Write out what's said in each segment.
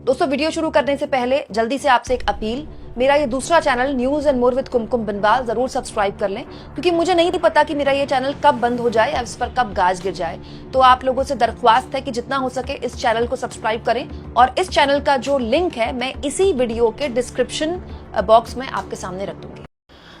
दोस्तों वीडियो शुरू करने से पहले जल्दी से आपसे एक अपील, मेरा ये दूसरा channel news and more with Kumkum Binwal जरूर सब्सक्राइब कर लें, क्योंकि मुझे नहीं पता कि मेरा ये चैनल कब बंद हो जाए या इस पर कब गाज गिर जाए। तो आप लोगों से दरख्वास्त है कि जितना हो सके इस चैनल को सब्सक्राइब करें, और इस चैनल का जो लिंक है मैं इसी वीडियो के डिस्क्रिप्शन बॉक्स में आपके सामने रख दूंगी।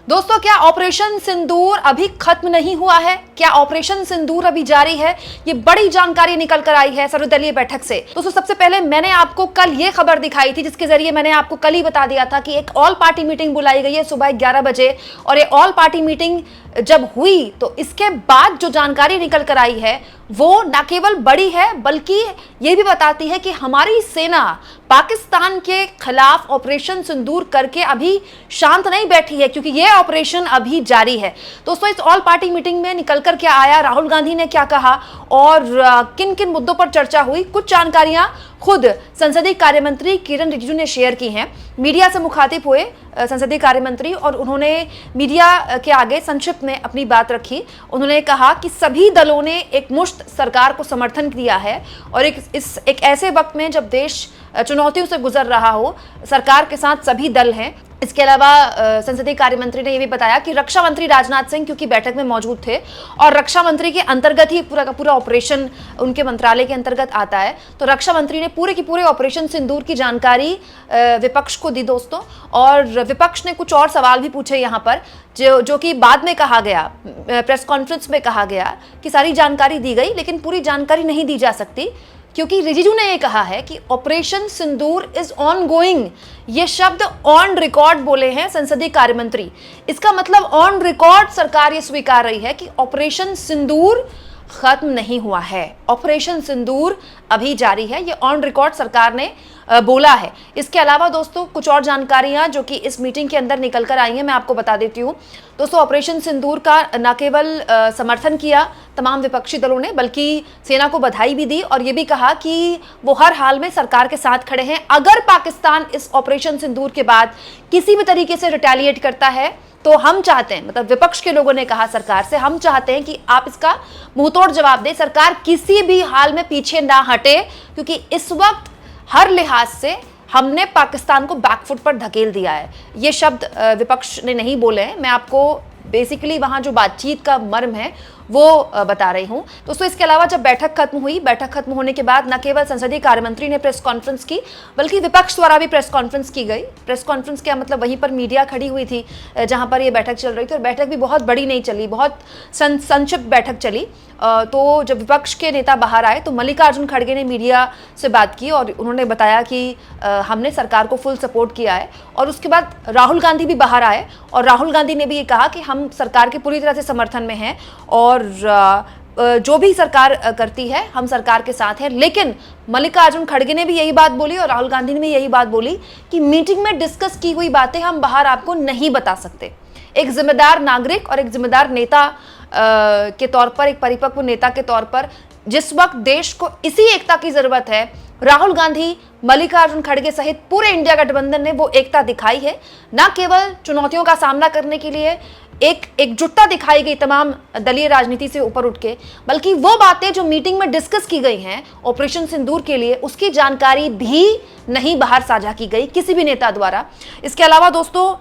दोस्तों, क्या ऑपरेशन सिंदूर अभी खत्म नहीं हुआ है? क्या ऑपरेशन सिंदूर अभी जारी है? ये बड़ी जानकारी निकल कर आई है सर्वदलीय बैठक से। दोस्तों, सबसे पहले मैंने आपको कल ये खबर दिखाई थी, जिसके जरिए मैंने आपको कल ही बता दिया था कि एक ऑल पार्टी मीटिंग बुलाई गई है सुबह 11 बजे, और ये ऑल पार्टी मीटिंग जब हुई तो इसके बाद जो जानकारी निकल कर आई है वो न केवल बड़ी है बल्कि ये भी बताती है कि हमारी सेना पाकिस्तान के खिलाफ ऑपरेशन सिंदूर करके अभी शांत नहीं बैठी है, क्योंकि ये ऑपरेशन अभी जारी है। दोस्तों, इस ऑल पार्टी मीटिंग में निकलकर क्या आया, राहुल गांधी ने क्या कहा और किन किन मुद्दों पर चर्चा हुई, कुछ जानकारियां खुद संसदीय कार्य मंत्री किरण रिजिजू ने शेयर की हैं। मीडिया से मुखातिब हुए संसदीय कार्य मंत्री और उन्होंने मीडिया के आगे संक्षिप्त में अपनी बात रखी। उन्होंने कहा कि सभी दलों ने एक मुश्त सरकार को समर्थन दिया है, और एक ऐसे वक्त में जब देश चुनौतियों से गुजर रहा हो, सरकार के साथ सभी दल हैं। इसके अलावा संसदीय कार्य मंत्री ने यह भी बताया कि रक्षा मंत्री राजनाथ सिंह क्योंकि बैठक में मौजूद थे और रक्षा मंत्री के अंतर्गत ही पूरा का पूरा ऑपरेशन उनके मंत्रालय के अंतर्गत आता है, तो रक्षा मंत्री ने पूरे की पूरे ऑपरेशन सिंदूर की जानकारी विपक्ष को दी दोस्तों। और विपक्ष ने कुछ और सवाल भी पूछे यहाँ पर, जो कि बाद में कहा गया, प्रेस कॉन्फ्रेंस में कहा गया कि सारी जानकारी दी गई लेकिन पूरी जानकारी नहीं दी जा सकती, क्योंकि रिजिजू ने यह कहा है कि operation Sindoor is on going. ये शब्द ऑन रिकॉर्ड बोले हैं संसदीय कार्य मंत्री। इसका मतलब ऑन रिकॉर्ड सरकार ये स्वीकार रही है कि ऑपरेशन सिंदूर खत्म नहीं हुआ है, ऑपरेशन सिंदूर अभी जारी है। ये ऑन रिकॉर्ड सरकार ने बोला है। इसके अलावा दोस्तों कुछ और जानकारियां जो कि इस मीटिंग के अंदर निकल कर आई हैं मैं आपको बता देती हूं। दोस्तों, ऑपरेशन सिंदूर का न केवल समर्थन किया तमाम विपक्षी दलों ने, बल्कि सेना को बधाई भी दी और ये भी कहा कि वो हर हाल में सरकार के साथ खड़े हैं। अगर पाकिस्तान इस ऑपरेशन सिंदूर के बाद किसी भी तरीके से रिटेलिएट करता है तो हम चाहते हैं, मतलब विपक्ष के लोगों ने कहा सरकार से, हम चाहते हैं कि आप इसका मुंहतोड़ जवाब दें, सरकार किसी भी हाल में पीछे ना हटे, क्योंकि इस वक्त हर लिहाज से हमने पाकिस्तान को बैकफुट पर धकेल दिया है। ये शब्द विपक्ष ने नहीं बोले हैं, मैं आपको बेसिकली वहां जो बातचीत का मर्म है वो बता रही हूं दोस्तों। इसके अलावा जब बैठक खत्म हुई, बैठक खत्म होने के बाद न केवल संसदीय कार्य मंत्री ने प्रेस कॉन्फ्रेंस की बल्कि विपक्ष द्वारा भी प्रेस कॉन्फ्रेंस की गई। प्रेस कॉन्फ्रेंस क्या मतलब, वहीं पर मीडिया खड़ी हुई थी जहां पर ये बैठक चल रही थी, और बैठक भी बहुत बड़ी नहीं चली, बहुत संक्षिप्त बैठक चली। तो जब विपक्ष के नेता बाहर आए तो मल्लिकार्जुन खड़गे ने मीडिया से बात की और उन्होंने बताया कि हमने सरकार को फुल सपोर्ट किया है। और उसके बाद राहुल गांधी भी बाहर आए और राहुल गांधी ने भी ये कहा कि हम सरकार के पूरी तरह से समर्थन में हैं और जो भी सरकार करती है हम सरकार के साथ हैं। लेकिन मल्लिकार्जुन खड़गे ने भी यही बात बोली और राहुल गांधी ने भी यही बात बोली कि मीटिंग में डिस्कस की हुई बातें हम बाहर आपको नहीं बता सकते। एक जिम्मेदार नागरिक और एक जिम्मेदार नेता के तौर पर, एक परिपक्व नेता के तौर पर, जिस वक्त देश को इसी एकता की जरूरत है, राहुल गांधी, मल्लिकार्जुन खड़गे सहित पूरे इंडिया गठबंधन ने वो एकता दिखाई है। न केवल चुनौतियों का सामना करने के लिए एक एकजुटता दिखाई गई तमाम दलीय राजनीति से ऊपर उठ के, बल्कि वो बातें जो मीटिंग में डिस्कस की गई हैं ऑपरेशन सिंदूर के लिए, उसकी जानकारी भी नहीं बाहर साझा की गई किसी भी नेता द्वारा। इसके अलावा दोस्तों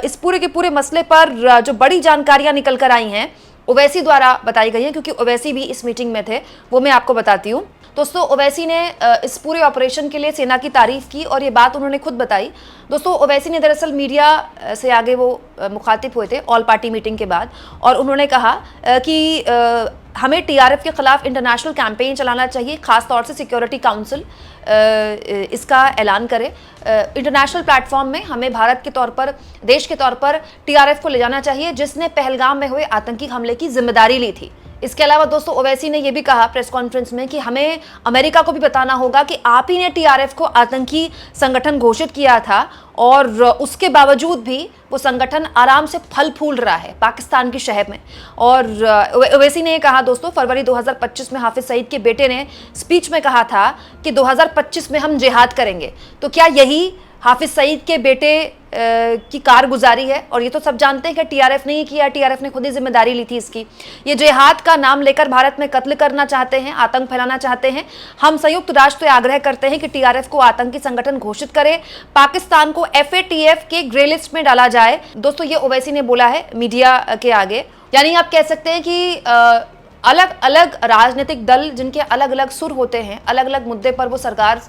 इस पूरे के पूरे मसले पर जो बड़ी जानकारियां निकल कर आई हैं ओवैसी द्वारा बताई गई हैं, क्योंकि ओवैसी भी इस मीटिंग में थे, वो मैं आपको बताती हूँ। दोस्तों, ओवैसी ने इस पूरे ऑपरेशन के लिए सेना की तारीफ की और ये बात उन्होंने खुद बताई। दोस्तों, ओवैसी ने दरअसल मीडिया से आगे वो मुखातिब हुए थे ऑल पार्टी मीटिंग के बाद, और उन्होंने कहा कि हमें टीआरएफ के खिलाफ इंटरनेशनल कैंपेन चलाना चाहिए, खासतौर से सिक्योरिटी काउंसिल इसका ऐलान करे। इंटरनेशनल प्लेटफॉर्म में हमें भारत के तौर पर, देश के तौर पर टीआरएफ को ले जाना चाहिए, जिसने पहलगाम में हुए आतंकी हमले की जिम्मेदारी ली थी। इसके अलावा दोस्तों ओवैसी ने यह भी कहा प्रेस कॉन्फ्रेंस में कि हमें अमेरिका को भी बताना होगा कि आप ही ने टीआरएफ को आतंकी संगठन घोषित किया था और उसके बावजूद भी वो संगठन आराम से फल फूल रहा है पाकिस्तान की शहर में। और ओवैसी ने कहा दोस्तों, फरवरी 2025 में हाफिज सईद के बेटे ने स्पीच में कहा था कि 2025 में हम जिहाद करेंगे। तो क्या यही हाफिज सईद के बेटे की कारगुजारी है। और ये तो सब जानते हैं कि टीआरएफ ने ही किया, टीआरएफ ने खुद ही जिम्मेदारी ली थी इसकी। ये जिहाद का नाम लेकर भारत में कत्ल करना चाहते हैं, आतंक फैलाना चाहते हैं। हम संयुक्त राष्ट्र से आग्रह करते हैं कि टीआरएफ को आतंकी संगठन घोषित करे, पाकिस्तान को एफएटीएफ के ग्रे लिस्ट में डाला जाए। दोस्तों ये ओवैसी ने बोला है मीडिया के आगे। यानी आप कह सकते हैं कि अलग अलग राजनीतिक दल जिनके अलग अलग सुर होते हैं, अलग अलग मुद्दे पर वो सरकार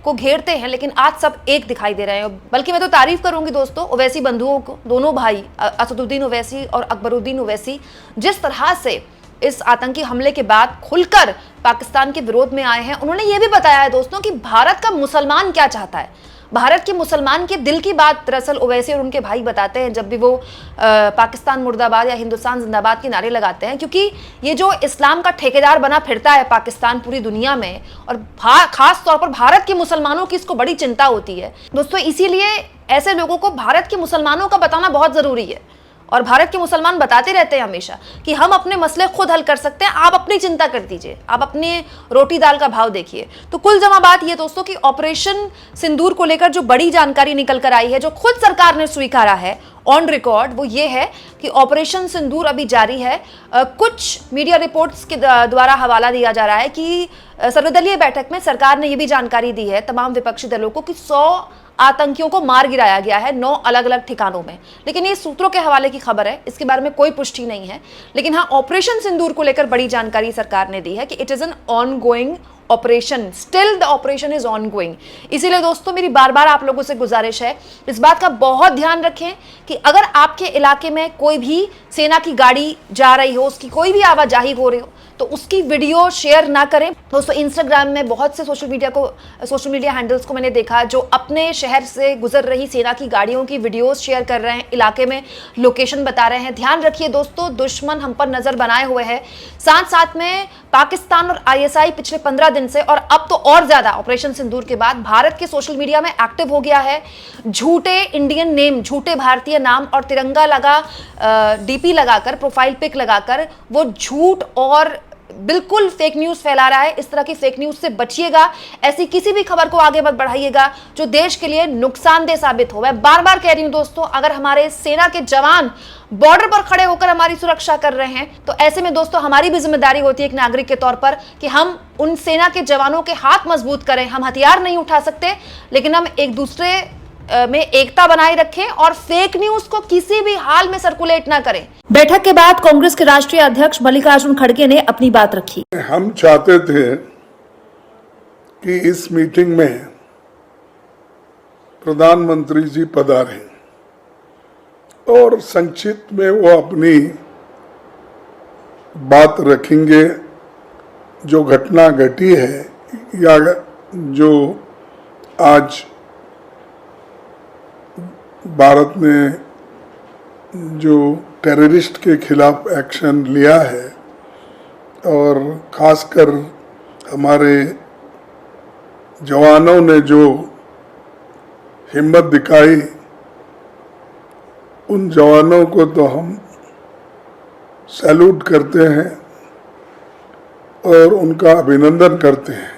को घेरते हैं, लेकिन आज सब एक दिखाई दे रहे हैं। बल्कि मैं तो तारीफ करूंगी दोस्तों ओवैसी बंधुओं को, दोनों भाई असदुद्दीन ओवैसी और अकबरुद्दीन ओवैसी जिस तरह से इस आतंकी हमले के बाद खुलकर पाकिस्तान के विरोध में आए हैं। उन्होंने ये भी बताया है दोस्तों कि भारत का मुसलमान क्या चाहता है। भारत के मुसलमान के दिल की बात दरअसल ओवैसी और उनके भाई बताते हैं जब भी वो पाकिस्तान मुर्दाबाद या हिंदुस्तान जिंदाबाद के नारे लगाते हैं, क्योंकि ये जो इस्लाम का ठेकेदार बना फिरता है पाकिस्तान पूरी दुनिया में, और खास तौर पर भारत के मुसलमानों की इसको बड़ी चिंता होती है दोस्तों। इसीलिए ऐसे लोगों को भारत के मुसलमानों का बताना बहुत जरूरी है। और भारत के मुसलमान बताते रहते हैं हमेशा कि हम अपने मसले खुद हल कर सकते हैं, आप अपनी चिंता कर दीजिए, आप अपने रोटी दाल का भाव देखिए। तो कुल जमा बात ये दोस्तों कि ऑपरेशन सिंदूर को लेकर जो बड़ी जानकारी निकल कर आई है, जो खुद सरकार ने स्वीकारा है ऑन रिकॉर्ड, वो ये है कि ऑपरेशन सिंदूर अभी जारी है। कुछ मीडिया रिपोर्ट्स के द्वारा हवाला दिया जा रहा है कि सर्वदलीय बैठक में सरकार ने ये भी जानकारी दी है तमाम विपक्षी दलों को कि 100 आतंकियों को मार गिराया गया है 9 अलग अलग ठिकानों में। लेकिन ये सूत्रों के हवाले की खबर है, इसके बारे में कोई पुष्टि नहीं है। लेकिन हाँ, ऑपरेशन सिंदूर को लेकर बड़ी जानकारी सरकार ने दी है कि it is an ongoing operation, still the operation is ongoing. इसीलिए दोस्तों मेरी बार बार आप लोगों से गुजारिश है, इस बात का बहुत ध्यान रखें कि अगर आपके इलाके में कोई भी सेना की गाड़ी जा रही हो, उसकी कोई भी आवाजाही हो रही हो, तो उसकी वीडियो शेयर ना करें दोस्तों। इंस्टाग्राम में बहुत से सोशल मीडिया हैंडल्स को मैंने देखा जो अपने शहर से गुजर रही सेना की गाड़ियों की वीडियोस शेयर कर रहे हैं, इलाके में लोकेशन बता रहे हैं। ध्यान रखिए दोस्तों, दुश्मन हम पर नजर बनाए हुए है। साथ साथ में पाकिस्तान और आईएसआई पिछले 15 दिन से, और अब तो और ज्यादा ऑपरेशन सिंदूर के बाद, भारत के सोशल मीडिया में एक्टिव हो गया है। झूठे इंडियन नेम, झूठे भारतीय नाम और तिरंगा लगा डीपी लगाकर, प्रोफाइल पिक लगाकर वो झूठ और बिल्कुल फेक न्यूज फैला रहा है। इस तरह की फेक न्यूज से बचिएगा। ऐसी किसी भी खबर को आगे मत बढ़ाइएगा जो देश के लिए नुकसानदेह साबित हो। मैं बार बार कह रही हूं दोस्तों, अगर हमारे सेना के जवान बॉर्डर पर खड़े होकर हमारी सुरक्षा कर रहे हैं, तो ऐसे में दोस्तों हमारी भी जिम्मेदारी होती है एक नागरिक के तौर पर कि हम उन सेना के जवानों के हाथ मजबूत करें। हम हथियार नहीं उठा सकते, लेकिन हम एक दूसरे में एकता बनाए रखें और फेक न्यूज को किसी भी हाल में सर्कुलेट ना करें। बैठक के बाद कांग्रेस के राष्ट्रीय अध्यक्ष मल्लिकार्जुन खड़गे ने अपनी बात रखी। हम चाहते थे कि इस मीटिंग में प्रधानमंत्री जी पधारें और संक्षिप्त में वो अपनी बात रखेंगे, जो घटना घटी है या जो आज भारत ने जो टेररिस्ट के खिलाफ एक्शन लिया है और खासकर हमारे जवानों ने जो हिम्मत दिखाई, उन जवानों को तो हम सैल्यूट करते हैं और उनका अभिनंदन करते हैं।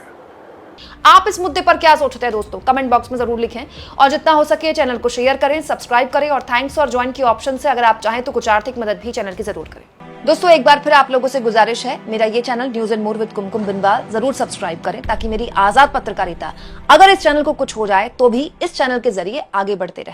आप इस मुद्दे पर क्या सोचते हैं दोस्तों, कमेंट बॉक्स में जरूर लिखें और जितना हो सके चैनल को शेयर करें, सब्सक्राइब करें और थैंक्स और ज्वाइन की ऑप्शन से अगर आप चाहें तो कुछ आर्थिक मदद भी चैनल की जरूर करें। दोस्तों एक बार फिर आप लोगों से गुजारिश है, मेरा ये channel news and more with Kumkum Binwal जरूर सब्सक्राइब करें ताकि मेरी आजाद पत्रकारिता, अगर इस चैनल को कुछ हो जाए तो भी इस चैनल के जरिए आगे बढ़ते रहे।